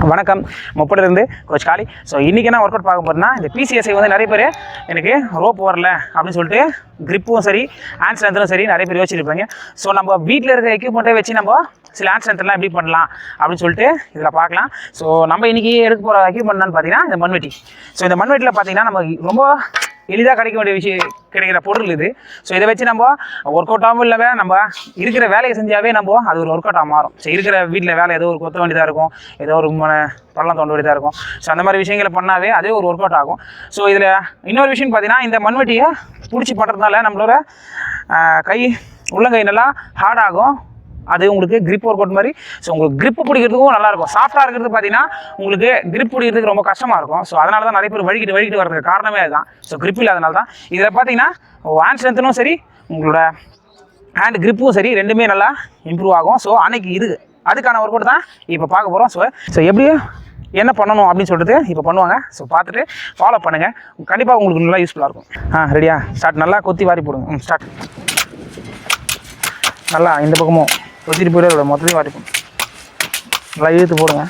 வணக்கம், முப்படிலிருந்து கோச் காளி. ஸோ இன்றைக்கி என்ன ஒர்க் அவுட் பார்க்க போகிறேன்னா, இந்த பிசிஎஸ்ஐ வந்து நிறைய பேர் எனக்கு ரோப் வரல அப்படின்னு சொல்லிட்டு கிரிப்பும் சரி ஹேண்ட் ஸ்ட்ரென்த்தும் சரி நிறைய பேர் யோசிச்சிருப்பாங்க. ஸோ நம்ம வீட்டில் இருக்க எக்யூப்மெண்ட்டை வச்சு நம்ம சில ஹேண்ட் ஸ்ட்ரென்த்லாம் எப்படி பண்ணலாம் அப்படின்னு சொல்லிட்டு இதில் பார்க்கலாம். ஸோ நம்ம இன்றைக்கி எடுக்க போகிற எக்யூப்மெண்ட்னு பார்த்தீங்கன்னா இந்த மண்வெட்டி. ஸோ இந்த மண்வெட்டியில் பார்த்தீங்கன்னா நம்ம ரொம்ப எளிதாக கிடைக்க வேண்டிய கிடைக்கிற பொருள் இது. ஸோ இதை வச்சு நம்ம ஒர்க் அவுட் ஆகும் இல்லை, நம்ம இருக்கிற வேலையை செஞ்சாவே நம்ம அது ஒரு ஒர்க் அவுட்டாக மாறும். ஸோ இருக்கிற வீட்டில் வேலை ஏதோ ஒரு கொத்த வேண்டியதாக இருக்கும், ஏதோ ஒரு பள்ளம் தோண்ட வேண்டியதாக இருக்கும். ஸோ அந்த மாதிரி விஷயங்களை பண்ணாவே அதே ஒரு ஒர்க் அவுட் ஆகும். ஸோ இதில் இன்னொரு விஷயம் பார்த்தீங்கன்னா, இந்த மண்வெட்டியை பிடிச்சி பண்ணுறதுனால நம்மளோட கை உள்ளங்கை நல்லா ஹார்ட் ஆகும். அது உங்களுக்கு கிரிப் ஒர்க் அவுட் மாதிரி. ஸோ உங்களுக்கு கிரிப் பிடிக்கிறதுக்கும் நல்லாயிருக்கும். சாஃப்டாக இருக்கிறது பார்த்தீங்கன்னா உங்களுக்கு கிரிப் பிடிக்கிறதுக்கு ரொம்ப கஷ்டமாக இருக்கும். ஸோ அதனால தான் நிறைய பேர் வழிகிட்டு வரதுக்கு காரணமே அதுதான். ஸோ கிரிப் இல்லாதனால தான். இதில் பார்த்தீங்கன்னா ஹேண்ட் ஸ்ட்ரென்த்தும் சரி, உங்களோட ஹேண்ட் கிரிப்பும் சரி, ரெண்டுமே நல்லா இம்ப்ரூவ் ஆகும். ஸோ அன்னைக்கு அதுக்கான ஒர்க் அவுட் தான் இப்போ பார்க்க போகிறோம். ஸோ எப்படி என்ன பண்ணணும் அப்படின்னு சொல்லிட்டு இப்போ பண்ணுவாங்க. ஸோ பார்த்துட்டு ஃபாலோ பண்ணுங்கள், கண்டிப்பாக உங்களுக்கு நல்லா யூஸ்ஃபுல்லாக இருக்கும். ரெடியா? ஸ்டார்ட். நல்லா கொத்தி வாரி போடுங்க. ஸ்டார்ட். நல்லா இந்த பக்கமும் கொத்திட்டு போயிட மொத்தத்தையும் வாரிப்போம். நல்லா இழுத்து போடுங்க.